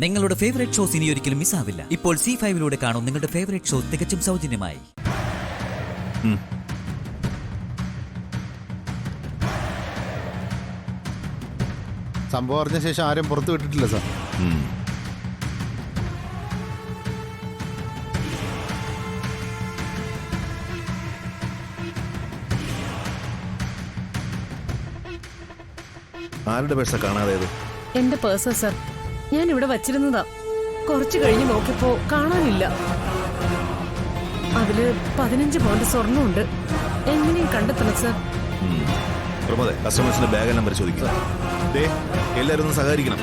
നിങ്ങളുടെ favourite shows ഇനി ഒരിക്കലും മിസ്സാവില്ല. ഇപ്പോൾ C5 കാണും നിങ്ങളുടെ ഫേവറേറ്റ് ഷോ തികച്ചും സൗജന്യമായി. സംഭവം അറിഞ്ഞ ശേഷം ആരും പുറത്തു വിട്ടിട്ടില്ല സാർ. ആരുടെ പേഴ്സാ കാണാതായത്? എന്റെ പേഴ്സാ സർ. ഞാൻ ഇവിടെ വച്ചിരുന്നതാ. കുറച്ചു കഴിഞ്ഞ് നോക്കിയപ്പോ കാണാനില്ല. അതില് 15 പൗണ്ട് സ്വർണ്ണമുണ്ട്. എങ്ങനെയും കണ്ടെത്തണം സർ. പ്രമോദേ, കസ്റ്റമേഴ്സിന്റെ ബാഗ് നമ്പർ ചോദിക്കുക. എല്ലാവരും ഒന്ന് സഹകരിക്കണം.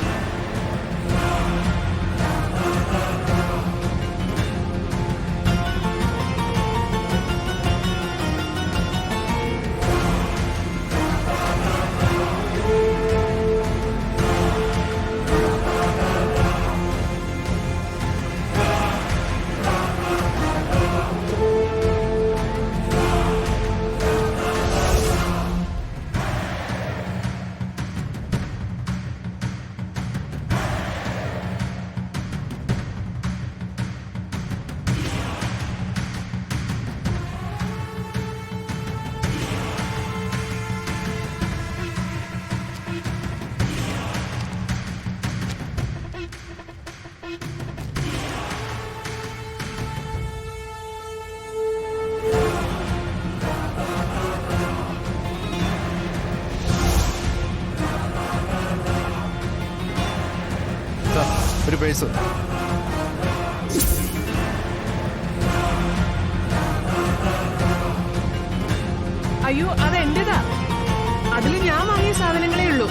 ഒരു പേഴ്സ്. അയ്യോ, അത് എന്റേതാ. അതിൽ ഞാൻ വാങ്ങിയ സാധനങ്ങളേ ഉള്ളൂ.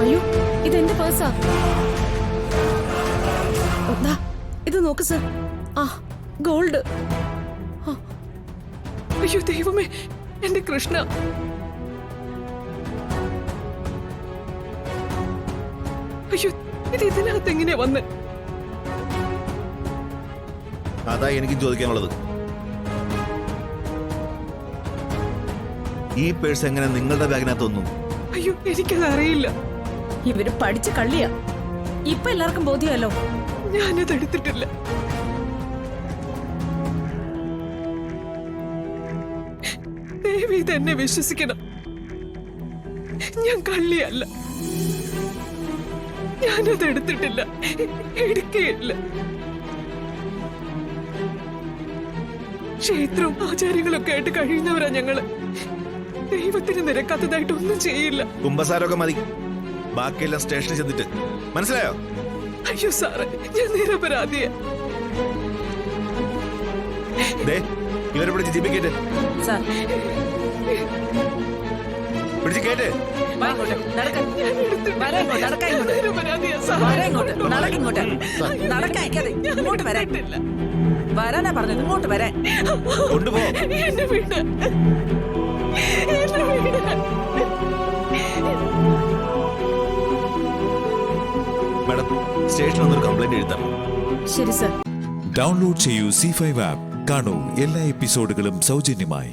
അയ്യോ, ഇതെന്റെ പേഴ്സാ. ഇത് നോക്ക് സർ. ആ, ഗോൾഡ്. അയ്യോ ദൈവമേ, എന്റെ കൃഷ്ണ. അയ്യോ, ഇത് ഇതിനകത്ത് എങ്ങനെയാ വന്ന്? അതാ എനിക്കും ചോദിക്കാനുള്ളത്. ഈ പേഴ്സ് എങ്ങനെ നിങ്ങളുടെ ബാഗിനകത്ത് വന്നു? അയ്യോ, എനിക്കത് അറിയില്ല. ഇവര് പഠിച്ച് കള്ളിയാ. ഇപ്പൊ എല്ലാവർക്കും ബോധ്യമല്ലോ. ഞാനത് എടുത്തിട്ടില്ല. ദേവി തന്നെ വിശ്വസിക്കണം. ഞാൻ കള്ളിയല്ല. ഞാനത് എടുത്തിട്ടില്ല, എടുക്കുകയില്ല. ക്ഷേത്രവും ആചാര്യങ്ങളൊക്കെ ആയിട്ട് കഴിയുന്നവരാ ഞങ്ങള്. ദൈവത്തിന് നിരക്കാത്തതായിട്ട് ഒന്നും ചെയ്യില്ല. കുമ്പസാരമൊക്കെ മതി, ബാക്കിയെല്ലാം സ്റ്റേഷനിൽ ചെന്നിട്ട്. മനസ്സിലായോ? അയ്യോ സാറേ, ഞാൻ നിരപരാധിയാ. ഇവരെ പിടിച്ച് ജീവിക്കേറ്റ്, പിടിച്ച് കേട്ട്. വരാനാ പറഞ്ഞത്, ഇങ്ങോട്ട് വരാൻ. കൊണ്ടുപോ. മാഡം, സ്റ്റേഷനിൽ വന്നൊരു കംപ്ലൈന്റ് എഴുതാം. ശരി സർ. ഡൗൺലോഡ് ചെയ്യൂ C5 ആപ്പ്. കാണൂ എല്ലാ എപ്പിസോഡുകളും സൗജന്യമായി.